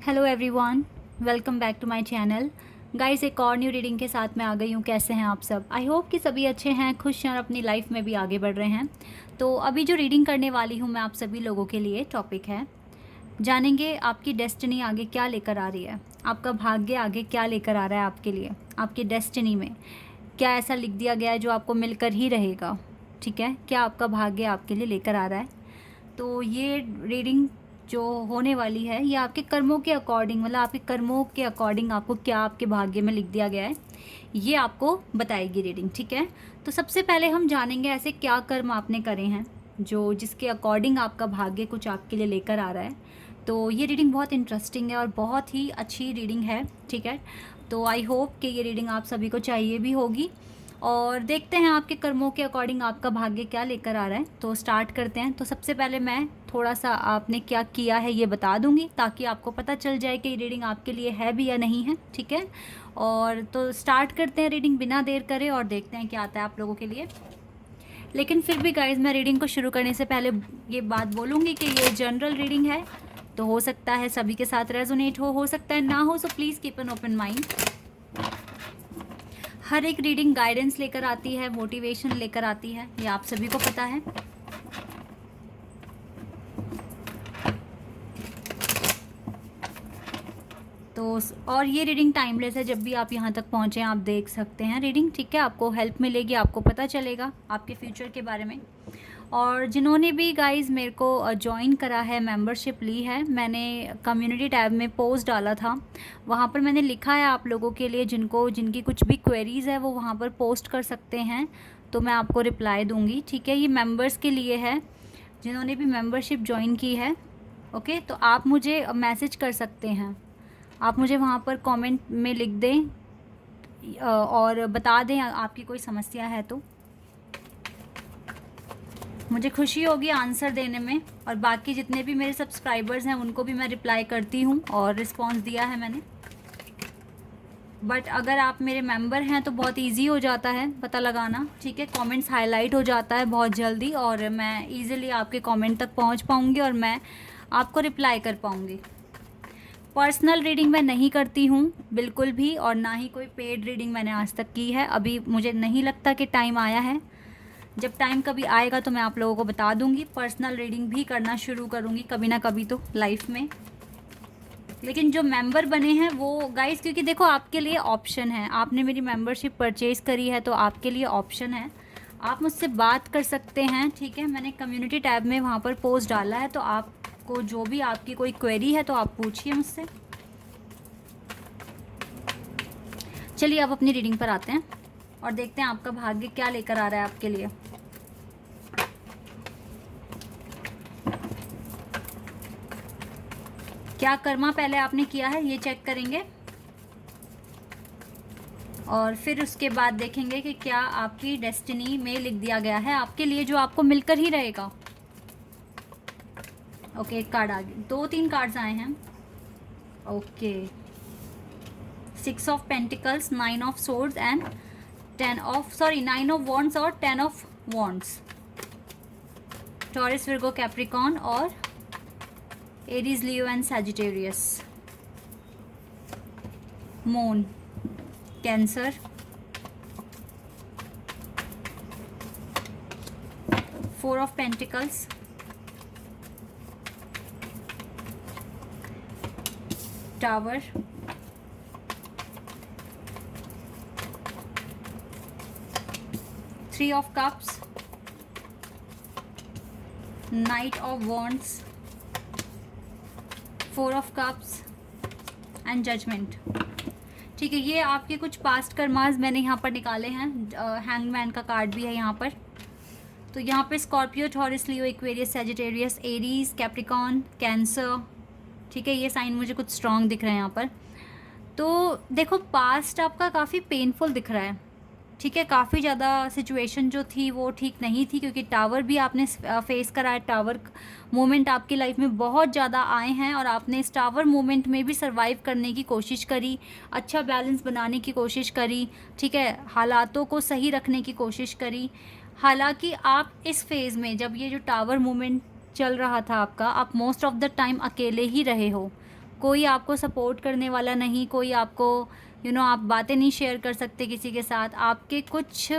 Hello everyone, welcome back to my channel. Guys, एक और new reading के साथ मैं आ गई हूँ। कैसे हैं आप सब? आई होप कि सभी अच्छे हैं, खुश हैं और अपनी लाइफ में भी आगे बढ़ रहे हैं। तो अभी जो रीडिंग करने वाली हूँ मैं आप सभी लोगों के लिए, टॉपिक है जानेंगे आपकी डेस्टिनी आगे क्या लेकर आ रही है। आपका भाग्य आगे क्या लेकर आ रहा है आपके लिए, आपकी डेस्टिनी में क्या ऐसा लिख दिया गया है जो आपको मिलकर ही रहेगा। ठीक है, क्या आपका भाग्य आपके लिए लेकर आ रहा है। तो ये रीडिंग जो होने वाली है ये आपके कर्मों के अकॉर्डिंग, मतलब आपके कर्मों के अकॉर्डिंग आपको क्या आपके भाग्य में लिख दिया गया है ये आपको बताएगी रीडिंग। ठीक है, तो सबसे पहले हम जानेंगे ऐसे क्या कर्म आपने करे हैं जो जिसके अकॉर्डिंग आपका भाग्य कुछ आपके लिए लेकर आ रहा है। तो ये रीडिंग बहुत इंटरेस्टिंग है और बहुत ही अच्छी रीडिंग है। ठीक है, तो आई होप कि ये रीडिंग आप सभी को चाहिए भी होगी और देखते हैं आपके कर्मों के अकॉर्डिंग आपका भाग्य क्या लेकर आ रहा है। तो स्टार्ट करते हैं। तो सबसे पहले मैं थोड़ा सा आपने क्या किया है ये बता दूंगी ताकि आपको पता चल जाए कि ये रीडिंग आपके लिए है भी या नहीं है। ठीक है, और तो स्टार्ट करते हैं रीडिंग बिना देर करे और देखते हैं क्या आता है आप लोगों के लिए। लेकिन फिर भी गाइज, मैं रीडिंग को शुरू करने से पहले ये बात बोलूँगी कि ये जनरल रीडिंग है, तो हो सकता है सभी के साथ रेजोनेट हो सकता है ना हो, so please keep an open mind. हर एक रीडिंग गाइडेंस लेकर आती है, मोटिवेशन लेकर आती है, ये आप सभी को पता है। तो और ये रीडिंग टाइमलेस है, जब भी आप यहाँ तक पहुँचे आप देख सकते हैं रीडिंग। ठीक है, आपको हेल्प मिलेगी, आपको पता चलेगा आपके फ्यूचर के बारे में। और जिन्होंने भी गाइस मेरे को ज्वाइन करा है, मेंबरशिप ली है, मैंने कम्युनिटी टैब में पोस्ट डाला था, वहाँ पर मैंने लिखा है आप लोगों के लिए जिनकी कुछ भी क्वेरीज़ है वो वहाँ पर पोस्ट कर सकते हैं, तो मैं आपको रिप्लाई दूँगी। ठीक है, ये मेंबर्स के लिए है जिन्होंने भी मेंबरशिप ज्वाइन की है। ओके, तो आप मुझे मैसेज कर सकते हैं, आप मुझे वहाँ पर कमेंट में लिख दें और बता दें आपकी कोई समस्या है तो मुझे खुशी होगी आंसर देने में। और बाकी जितने भी मेरे सब्सक्राइबर्स हैं उनको भी मैं रिप्लाई करती हूँ और रिस्पांस दिया है मैंने। बट अगर आप मेरे मेंबर हैं तो बहुत इजी हो जाता है पता लगाना। ठीक है, कमेंट्स हाईलाइट हो जाता है बहुत जल्दी और मैं इजीली आपके कमेंट तक पहुँच पाऊँगी और मैं आपको रिप्लाई कर पाऊँगी। पर्सनल रीडिंग मैं नहीं करती हूँ बिल्कुल भी, और ना ही कोई पेड रीडिंग मैंने आज तक की है। अभी मुझे नहीं लगता कि टाइम आया है, जब टाइम कभी आएगा तो मैं आप लोगों को बता दूंगी। पर्सनल रीडिंग भी करना शुरू करूंगी कभी ना कभी तो लाइफ में। लेकिन जो मेंबर बने हैं वो गाइस, क्योंकि देखो आपके लिए ऑप्शन है, आपने मेरी मेंबरशिप परचेज़ करी है तो आपके लिए ऑप्शन है, आप मुझसे बात कर सकते हैं। ठीक है, मैंने कम्युनिटी टैब में वहाँ पर पोस्ट डाला है, तो आपको जो भी आपकी कोई क्वेरी है तो आप पूछिए मुझसे। चलिए अब अपनी रीडिंग पर आते हैं और देखते हैं आपका भाग्य क्या लेकर आ रहा है आपके लिए। क्या कर्मा पहले आपने किया है ये चेक करेंगे और फिर उसके बाद देखेंगे कि क्या आपकी डेस्टिनी में लिख दिया गया है आपके लिए जो आपको मिलकर ही रहेगा। ओके, एक कार्ड आ गया, 2-3 कार्ड्स आए हैं। Okay, 6 of pentacles, 9 of swords and 9 of wands और 10 of wands. Taurus, Virgo, Capricorn और Aries, Leo and Sagittarius. Moon, Cancer, four of pentacles, tower, three of cups, knight of wands, four of cups and judgement. ठीक है, ये आपके कुछ past karmas मैंने यहाँ पर निकाले हैं। हैंगमैन का कार्ड भी है यहाँ पर। तो यहाँ पे Scorpio, Taurus, Leo, Aquarius, Sagittarius, Aries, Capricorn, Cancer. ठीक है, ये साइन मुझे कुछ स्ट्रॉन्ग दिख रहे हैं यहाँ पर। तो देखो पास्ट आपका काफ़ी पेनफुल दिख रहा है। ठीक है, काफ़ी ज़्यादा सिचुएशन जो थी वो ठीक नहीं थी, क्योंकि टावर भी आपने फेस करा है। टावर मोमेंट आपकी लाइफ में बहुत ज़्यादा आए हैं और आपने इस टावर मोमेंट में भी सरवाइव करने की कोशिश करी, अच्छा बैलेंस बनाने की कोशिश करी। ठीक है, हालातों को सही रखने की कोशिश करी। हालांकि आप इस फेज़ में, जब ये जो टावर मोमेंट चल रहा था आपका, आप मोस्ट ऑफ द टाइम अकेले ही रहे हो। कोई आपको सपोर्ट करने वाला नहीं, कोई आपको आप बातें नहीं शेयर कर सकते किसी के साथ। आपके कुछ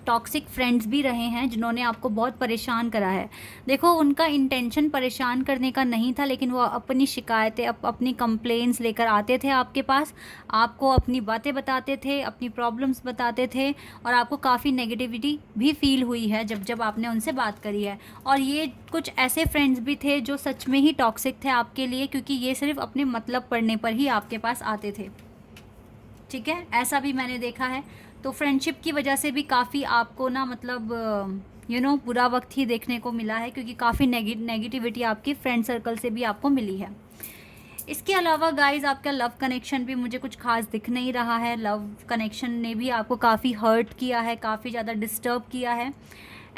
टॉक्सिक फ्रेंड्स भी रहे हैं जिन्होंने आपको बहुत परेशान करा है। देखो, उनका इंटेंशन परेशान करने का नहीं था, लेकिन वो अपनी शिकायतें, अपनी कंप्लेंट्स लेकर आते थे आपके पास, आपको अपनी बातें बताते थे, अपनी प्रॉब्लम्स बताते थे, और आपको काफ़ी नेगेटिविटी भी फील हुई है जब जब आपने उनसे बात करी है। और ये कुछ ऐसे फ्रेंड्स भी थे जो सच में ही टॉक्सिक थे आपके लिए, क्योंकि ये सिर्फ अपने मतलब पड़ने पर ही आपके पास आते थे। ठीक है, ऐसा भी मैंने देखा है। तो फ्रेंडशिप की वजह से भी काफ़ी आपको ना मतलब बुरा वक्त ही देखने को मिला है, क्योंकि काफ़ी नेगेटिविटी आपकी फ्रेंड सर्कल से भी आपको मिली है। इसके अलावा गाइस, आपका लव कनेक्शन भी मुझे कुछ खास दिख नहीं रहा है। लव कनेक्शन ने भी आपको काफ़ी हर्ट किया है, काफ़ी ज़्यादा डिस्टर्ब किया है।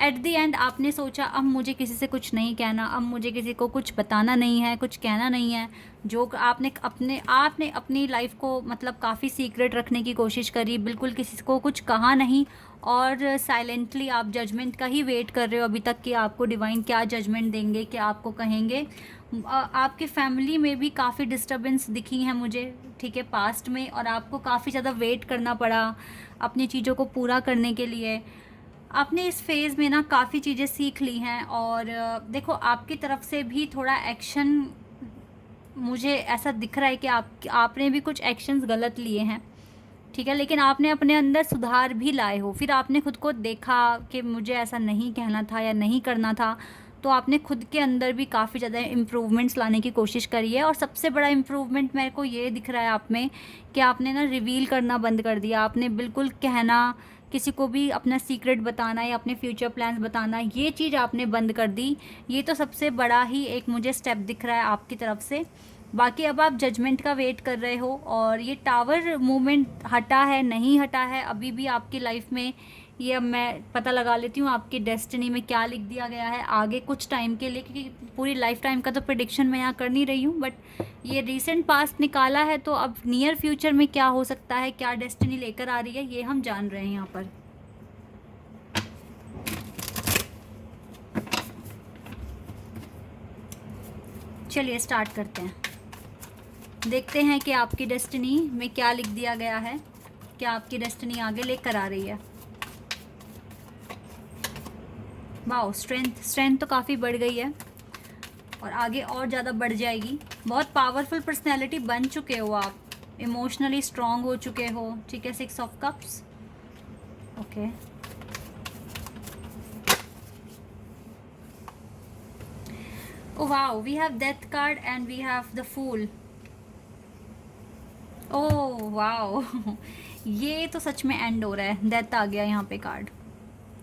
एट द एंड आपने सोचा अब मुझे किसी से कुछ नहीं कहना, अब मुझे किसी को कुछ बताना नहीं है, कुछ कहना नहीं है। जो आपने अपनी लाइफ को मतलब काफ़ी सीक्रेट रखने की कोशिश करी, बिल्कुल किसी को कुछ कहा नहीं, और साइलेंटली आप जजमेंट का ही वेट कर रहे हो अभी तक कि आपको डिवाइन क्या जजमेंट देंगे, क्या आपको कहेंगे। आपके फैमिली में भी काफ़ी डिस्टर्बेंस दिखी हैं मुझे, ठीक है, पास्ट में, और आपको काफ़ी ज़्यादा वेट करना पड़ा अपनी चीज़ों को पूरा करने के लिए। आपने इस फेज़ में ना काफ़ी चीज़ें सीख ली हैं, और देखो, आपकी तरफ से भी थोड़ा एक्शन मुझे ऐसा दिख रहा है कि आपने भी कुछ एक्शंस गलत लिए हैं, ठीक है, लेकिन आपने अपने अंदर सुधार भी लाए हो। फिर आपने खुद को देखा कि मुझे ऐसा नहीं कहना था या नहीं करना था, तो आपने खुद के अंदर भी काफ़ी ज़्यादा इम्प्रूवमेंट्स लाने की कोशिश करी है। और सबसे बड़ा इम्प्रूवमेंट मेरे को ये दिख रहा है आप में कि आपने ना रिवील करना बंद कर दिया। आपने बिल्कुल कहना, किसी को भी अपना सीक्रेट बताना या अपने फ्यूचर प्लान्स बताना, ये चीज़ आपने बंद कर दी। ये तो सबसे बड़ा ही एक मुझे स्टेप दिख रहा है आपकी तरफ से। बाकी अब आप जजमेंट का वेट कर रहे हो, और ये टावर मूवमेंट हटा है नहीं हटा है अभी भी आपकी लाइफ में, ये अब मैं पता लगा लेती हूँ आपकी डेस्टिनी में क्या लिख दिया गया है आगे कुछ टाइम के लिए, क्योंकि पूरी लाइफ टाइम का तो प्रेडिक्शन मैं यहाँ कर नहीं रही हूँ, बट ये रीसेंट पास्ट निकाला है, तो अब नियर फ्यूचर में क्या हो सकता है, क्या डेस्टिनी लेकर आ रही है, ये हम जान रहे हैं यहाँ पर। चलिए स्टार्ट करते हैं, देखते हैं कि आपकी डेस्टिनी में क्या लिख दिया गया है, क्या आपकी डेस्टिनी आगे लेकर आ रही है। वाओ, स्ट्रेंथ तो काफ़ी बढ़ गई है, और आगे और ज़्यादा बढ़ जाएगी। बहुत पावरफुल पर्सनैलिटी बन चुके हो आप, इमोशनली स्ट्रांग हो चुके हो, ठीक है। 6 of cups, okay. Oh wow, we have death card and we have the fool. Oh wow ये तो सच में एंड हो रहा है। डेथ आ गया यहाँ पे कार्ड,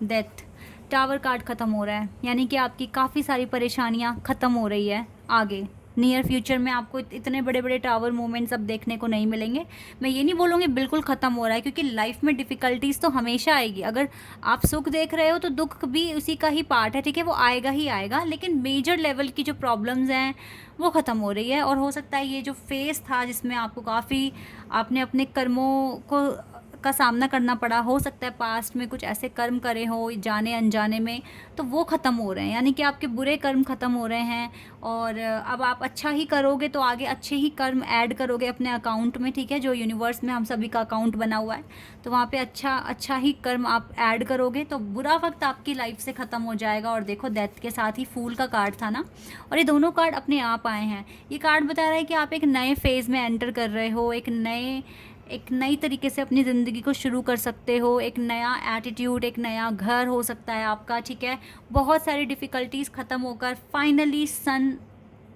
डेथ। टावर कार्ड ख़त्म हो रहा है, यानी कि आपकी काफ़ी सारी परेशानियाँ ख़त्म हो रही है। आगे नियर फ्यूचर में आपको इतने बड़े बड़े टावर मूवमेंट्स अब देखने को नहीं मिलेंगे। मैं ये नहीं बोलूँगी बिल्कुल ख़त्म हो रहा है, क्योंकि लाइफ में डिफ़िकल्टीज़ तो हमेशा आएगी। अगर आप सुख देख रहे हो तो दुख भी उसी का ही पार्ट है, ठीक है, वो आएगा ही आएगा। लेकिन मेजर लेवल की जो प्रॉब्लम्स हैं वो ख़त्म हो रही है, और हो सकता है ये जो फेज़ था जिसमें आपको काफ़ी आपने अपने कर्मों का सामना करना पड़ा, हो सकता है पास्ट में कुछ ऐसे कर्म करे हो जाने अनजाने में, तो वो ख़त्म हो रहे हैं, यानी कि आपके बुरे कर्म ख़त्म हो रहे हैं। और अब आप अच्छा ही करोगे तो आगे अच्छे ही कर्म ऐड करोगे अपने अकाउंट में, ठीक है, जो यूनिवर्स में हम सभी का अकाउंट बना हुआ है, तो वहाँ पे अच्छा ही कर्म आप ऐड करोगे, तो बुरा वक्त आपकी लाइफ से ख़त्म हो जाएगा। और देखो, डेथ के साथ ही फूल का कार्ड था ना, और ये दोनों कार्ड अपने आप आए हैं। ये कार्ड बता रहा है कि आप एक नए फेज़ में एंटर कर रहे हो, एक नई तरीके से अपनी ज़िंदगी को शुरू कर सकते हो, एक नया एटीट्यूड, एक नया घर हो सकता है आपका, ठीक है। बहुत सारी डिफ़िकल्टीज़ ख़त्म होकर फाइनली सन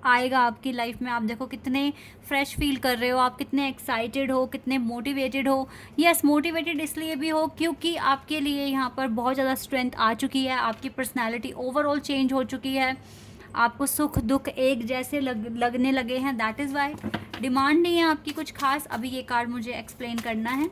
आएगा आपकी लाइफ में। आप देखो कितने फ्रेश फील कर रहे हो, आप कितने एक्साइटेड हो, कितने मोटिवेटेड हो। यस, मोटिवेटेड इसलिए भी हो क्योंकि आपके लिए यहाँ पर बहुत ज़्यादा स्ट्रेंथ आ चुकी है, आपकी पर्सनैलिटी ओवरऑल चेंज हो चुकी है, आपको सुख दुख एक जैसे लगने लगे हैं। दैट इज़ वाई डिमांड नहीं है आपकी कुछ खास। अभी ये कार्ड मुझे एक्सप्लेन करना है।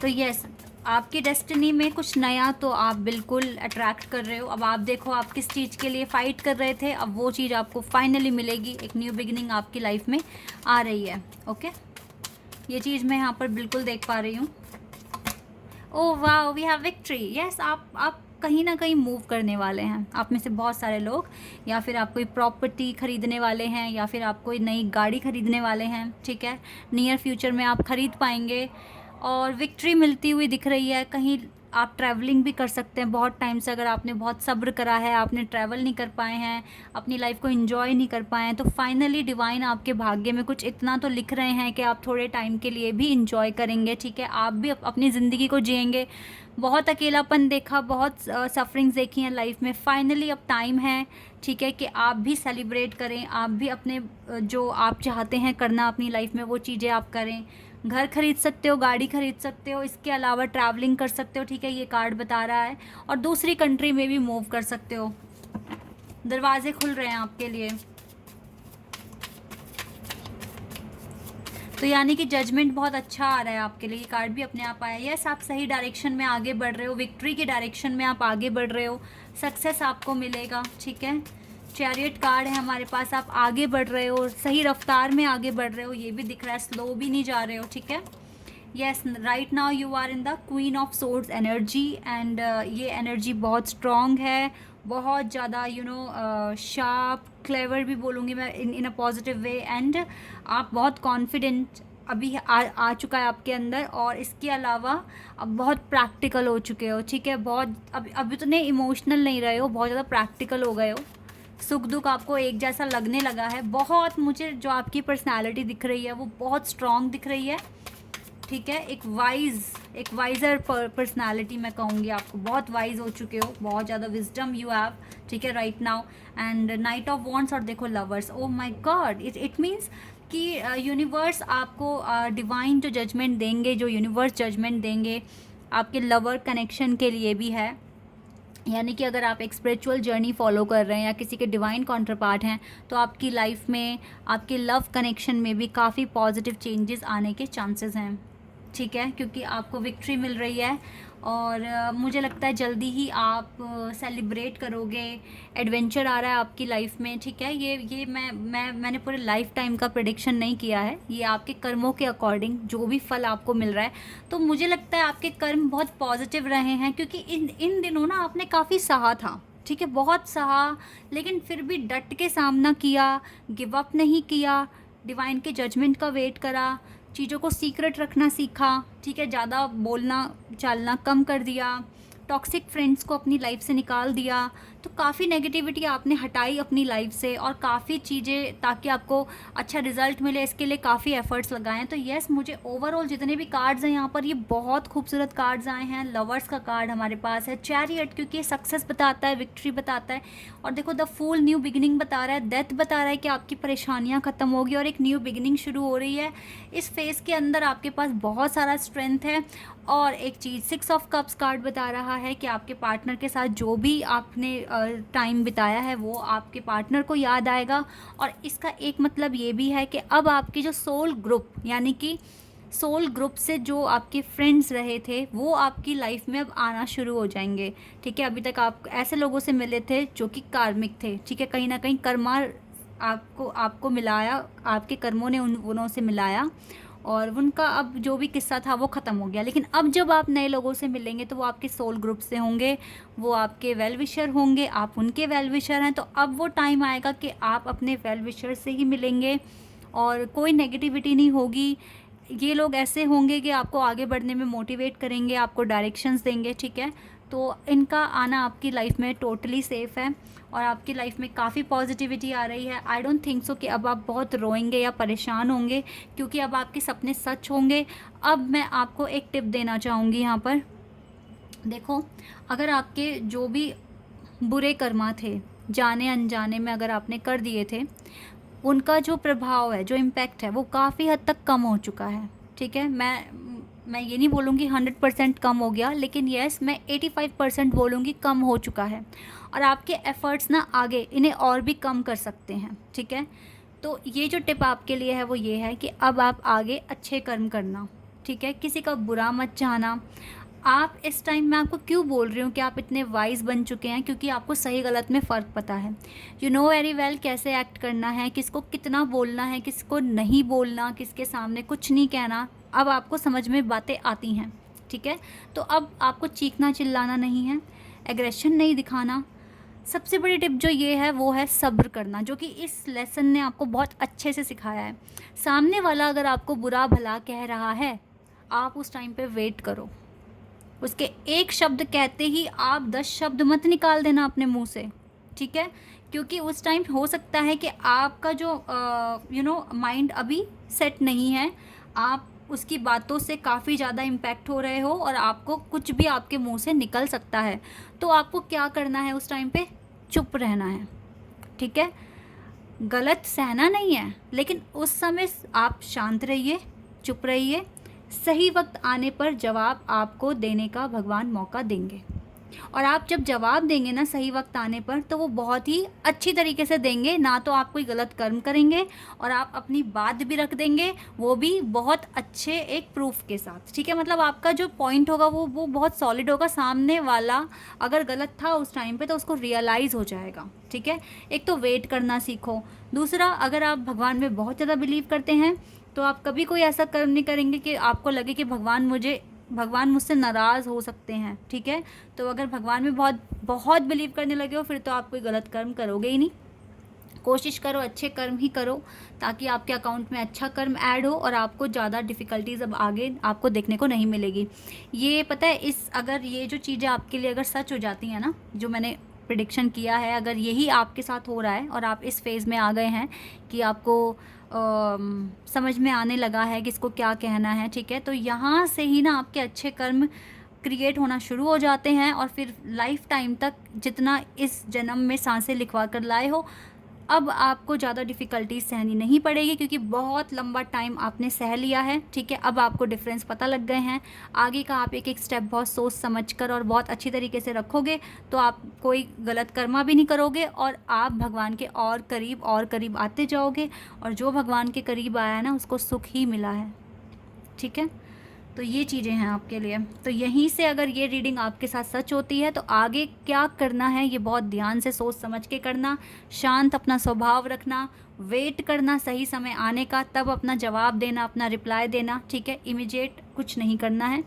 तो यस, आपकी डेस्टिनी में कुछ नया तो आप बिल्कुल अट्रैक्ट कर रहे हो। अब आप देखो, आप किस चीज़ के लिए फ़ाइट कर रहे थे, अब वो चीज़ आपको फाइनली मिलेगी। एक न्यू बिगिनिंग आपकी लाइफ में आ रही है, ओके। ये चीज़ मैं यहाँ पर बिल्कुल देख पा रही हूँ। ओह वाह, वी हैव विक्ट्री। यस, आप कहीं ना कहीं मूव करने वाले हैं। आप में से बहुत सारे लोग, या फिर आप कोई प्रॉपर्टी ख़रीदने वाले हैं, या फिर आप कोई नई गाड़ी ख़रीदने वाले हैं, ठीक है। नियर फ्यूचर में आप ख़रीद पाएंगे और विक्ट्री मिलती हुई दिख रही है। कहीं आप ट्रैवलिंग भी कर सकते हैं। बहुत टाइम से अगर आपने बहुत सब्र करा है, आपने ट्रैवल नहीं कर पाए हैं, अपनी लाइफ को एंजॉय नहीं कर पाए हैं, तो फाइनली डिवाइन आपके भाग्य में कुछ इतना तो लिख रहे हैं कि आप थोड़े टाइम के लिए भी इंजॉय करेंगे, ठीक है। आप भी अपनी ज़िंदगी को जिएंगे। बहुत अकेलापन देखा, बहुत सफरिंग्स देखी हैं लाइफ में। फाइनली अब टाइम है, ठीक है, कि आप भी सेलिब्रेट करें। आप भी अपने जो आप चाहते हैं करना अपनी लाइफ में, वो चीज़ें आप करें। घर खरीद सकते हो, गाड़ी खरीद सकते हो, इसके अलावा ट्रैवलिंग कर सकते हो, ठीक है, ये कार्ड बता रहा है। और दूसरी कंट्री में भी मूव कर सकते हो। दरवाजे खुल रहे हैं आपके लिए। तो यानी कि जजमेंट बहुत अच्छा आ रहा है आपके लिए। ये कार्ड भी अपने आप आया। यस, आप सही डायरेक्शन में आगे बढ़ रहे हो, विक्ट्री की डायरेक्शन में आप आगे बढ़ रहे हो, सक्सेस आपको मिलेगा, ठीक है। चैरियट कार्ड है हमारे पास। आप आगे बढ़ रहे हो, सही रफ्तार में आगे बढ़ रहे हो, ये भी दिख रहा है। स्लो भी नहीं जा रहे हो, ठीक है। Yes, right now you are in the queen of swords energy, and ये एनर्जी बहुत स्ट्रॉन्ग है, बहुत ज़्यादा शार्प, क्लेवर भी बोलूँगी मैं इन अ पॉजिटिव वे। एंड आप बहुत कॉन्फिडेंट अभी आ चुका है आपके अंदर। और इसके अलावा अब बहुत प्रैक्टिकल हो चुके हो, ठीक है। बहुत अब इतने इमोशनल नहीं रहे हो, बहुत ज़्यादा प्रैक्टिकल हो गए हो। सुख दुख आपको एक जैसा लगने लगा है। बहुत मुझे जो आपकी पर्सनालिटी दिख रही है वो बहुत स्ट्रॉन्ग दिख रही है, ठीक है। एक वाइजर पर्सनालिटी मैं कहूँगी आपको। बहुत वाइज हो चुके हो, बहुत ज़्यादा विजडम यू हैव, ठीक है, right now. And night of wands और देखो lovers. Oh my God, it means कि यूनिवर्स आपको डिवाइन जो जजमेंट देंगे, जो यूनिवर्स जजमेंट देंगे आपके लवर कनेक्शन के लिए भी है। यानी कि अगर आप एक स्पिरिचुअल जर्नी फॉलो कर रहे हैं या किसी के डिवाइन काउंटर पार्ट हैं, तो आपकी लाइफ में, आपके लव कनेक्शन में भी काफ़ी पॉजिटिव चेंजेस आने के चांसेस हैं, ठीक है, क्योंकि आपको विक्ट्री मिल रही है। और मुझे लगता है जल्दी ही आप सेलिब्रेट करोगे। एडवेंचर आ रहा है आपकी लाइफ में, ठीक है। ये मैंने पूरे लाइफ टाइम का प्रेडिक्शन नहीं किया है, ये आपके कर्मों के अकॉर्डिंग जो भी फल आपको मिल रहा है। तो मुझे लगता है आपके कर्म बहुत पॉजिटिव रहे हैं, क्योंकि इन दिनों ना आपने काफ़ी सहा था, ठीक है, बहुत सहा, लेकिन फिर भी डट के सामना किया, गिव अप नहीं किया, डिवाइन के जजमेंट का वेट करा, चीज़ों को सीक्रेट रखना सीखा, ठीक है, ज़्यादा बोलना चालना कम कर दिया, टॉक्सिक फ्रेंड्स को अपनी लाइफ से निकाल दिया। तो काफ़ी नेगेटिविटी आपने हटाई अपनी लाइफ से, और काफ़ी चीज़ें, ताकि आपको अच्छा रिजल्ट मिले, इसके लिए काफ़ी एफर्ट्स लगाए हैं। तो यस, मुझे ओवरऑल जितने भी कार्ड्स हैं यहाँ पर, ये बहुत खूबसूरत कार्ड्स आए हैं। लवर्स का कार्ड हमारे पास है, चैरियट, क्योंकि ये सक्सेस बताता है, विक्ट्री बताता है। और देखो द फूल, न्यू बिगिनिंग बता रहा है। डेथ बता रहा है कि आपकी परेशानियाँ ख़त्म होगी और एक न्यू बिगिनिंग शुरू हो रही है। इस फेज़ के अंदर आपके पास बहुत सारा स्ट्रेंथ है। और एक चीज़, 6 ऑफ कप्स कार्ड बता रहा है कि आपके पार्टनर के साथ जो भी आपने टाइम बिताया है वो आपके पार्टनर को याद आएगा। और इसका एक मतलब ये भी है कि अब आपकी जो सोल ग्रुप, यानी कि सोल ग्रुप से जो आपके फ्रेंड्स रहे थे, वो आपकी लाइफ में अब आना शुरू हो जाएंगे, ठीक है। अभी तक आप ऐसे लोगों से मिले थे जो कि कार्मिक थे, ठीक है, कहीं ना कहीं कर्मा आपको मिलाया, आपके कर्मों ने उन्हों से मिलाया, और उनका अब जो भी किस्सा था वो ख़त्म हो गया। लेकिन अब जब आप नए लोगों से मिलेंगे तो वो आपके सोल ग्रुप से होंगे, वो आपके वेल विशर होंगे, आप उनके वेल विशर हैं। तो अब वो टाइम आएगा कि आप अपने वेल विशर से ही मिलेंगे और कोई नेगेटिविटी नहीं होगी। ये लोग ऐसे होंगे कि आपको आगे बढ़ने में मोटिवेट करेंगे, आपको डायरेक्शंस देंगे, ठीक है। तो इनका आना आपकी लाइफ में टोटली सेफ़ है और आपकी लाइफ में काफ़ी पॉजिटिविटी आ रही है। आई डोंट थिंक सो कि अब आप बहुत रोएंगे या परेशान होंगे, क्योंकि अब आपके सपने सच होंगे। अब मैं आपको एक टिप देना चाहूँगी यहाँ पर। देखो, अगर आपके जो भी बुरे कर्मा थे, जाने अनजाने में अगर आपने कर दिए थे, उनका जो प्रभाव है, जो इम्पैक्ट है, वो काफ़ी हद तक कम हो चुका है, ठीक है। मैं ये नहीं बोलूँगी 100% कम हो गया, लेकिन येस, मैं 85% बोलूँगी कम हो चुका है। और आपके एफ़र्ट्स ना आगे इन्हें और भी कम कर सकते हैं, ठीक है। तो ये जो टिप आपके लिए है वो ये है कि अब आप आगे अच्छे कर्म करना, ठीक है, किसी का बुरा मत चाहना। आप इस टाइम, मैं आपको क्यों बोल रही हूँ कि आप इतने वाइज बन चुके हैं, क्योंकि आपको सही गलत में फ़र्क पता है। यू नो वेरी वेल कैसे एक्ट करना है, किसको कितना बोलना है, किसको नहीं बोलना, किसके सामने कुछ नहीं कहना। अब आपको समझ में बातें आती हैं, ठीक है। तो अब आपको चीखना चिल्लाना नहीं है, एग्रेशन नहीं दिखाना। सबसे बड़ी टिप जो ये है वो है सब्र करना, जो कि इस लेसन ने आपको बहुत अच्छे से सिखाया है। सामने वाला अगर आपको बुरा भला कह रहा है, आप उस टाइम पे वेट करो। उसके एक शब्द कहते ही आप 10 शब्द मत निकाल देना अपने मुंह से, ठीक है? क्योंकि उस टाइम हो सकता है कि आपका जो माइंड अभी सेट नहीं है, आप उसकी बातों से काफ़ी ज़्यादा इम्पैक्ट हो रहे हो और आपको कुछ भी आपके मुंह से निकल सकता है। तो आपको क्या करना है उस टाइम पे? चुप रहना है, ठीक है? गलत सहना नहीं है, लेकिन उस समय आप शांत रहिए, चुप रहिए। सही वक्त आने पर जवाब आपको देने का भगवान मौका देंगे, और आप जब जवाब देंगे ना सही वक्त आने पर, तो वो बहुत ही अच्छी तरीके से देंगे। ना तो आप कोई गलत कर्म करेंगे और आप अपनी बात भी रख देंगे, वो भी बहुत अच्छे एक प्रूफ के साथ, ठीक है? मतलब आपका जो पॉइंट होगा वो बहुत सॉलिड होगा। सामने वाला अगर गलत था उस टाइम पे तो उसको रियलाइज़ हो जाएगा, ठीक है? एक तो वेट करना सीखो। दूसरा, अगर आप भगवान में बहुत ज़्यादा बिलीव करते हैं तो आप कभी कोई ऐसा कर्म नहीं करेंगे कि आपको लगे कि भगवान मुझसे नाराज़ हो सकते हैं, ठीक है? तो अगर भगवान में बहुत बहुत बिलीव करने लगे हो, फिर तो आप कोई गलत कर्म करोगे ही नहीं। कोशिश करो अच्छे कर्म ही करो, ताकि आपके अकाउंट में अच्छा कर्म ऐड हो और आपको ज़्यादा डिफ़िकल्टीज़ अब आगे आपको देखने को नहीं मिलेगी। ये पता है, अगर ये जो चीज़ें आपके लिए अगर सच हो जाती हैं ना, जो मैंने प्रिडिक्शन किया है, अगर यही आपके साथ हो रहा है और आप इस फेज़ में आ गए हैं कि आपको समझ में आने लगा है कि इसको क्या कहना है, ठीक है? तो यहाँ से ही ना आपके अच्छे कर्म क्रिएट होना शुरू हो जाते हैं, और फिर लाइफ टाइम तक जितना इस जन्म में सांसें लिखवा कर लाए हो, अब आपको ज़्यादा डिफ़िकल्टीज सहनी नहीं पड़ेगी, क्योंकि बहुत लंबा टाइम आपने सह लिया है, ठीक है? अब आपको डिफरेंस पता लग गए हैं। आगे का आप एक एक स्टेप बहुत सोच समझ कर और बहुत अच्छी तरीके से रखोगे तो आप कोई गलत कर्मा भी नहीं करोगे, और आप भगवान के और करीब आते जाओगे, और जो भगवान के करीब आया है ना, उसको सुख ही मिला है, ठीक है? तो ये चीज़ें हैं आपके लिए। तो यहीं से अगर ये रीडिंग आपके साथ सच होती है तो आगे क्या करना है ये बहुत ध्यान से सोच समझ के करना। शांत अपना स्वभाव रखना, वेट करना सही समय आने का, तब अपना जवाब देना, अपना रिप्लाई देना, ठीक है? इमीडिएट कुछ नहीं करना है,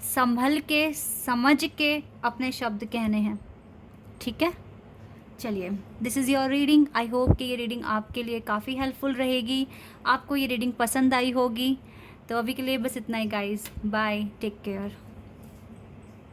संभल के समझ के अपने शब्द कहने हैं, ठीक है? चलिए, this is your reading. I hope कि ये रीडिंग आपके लिए काफ़ी हेल्पफुल रहेगी, आपको ये रीडिंग पसंद आई होगी। तो अभी के लिए बस इतना ही गाइस, बाय, टेक केयर।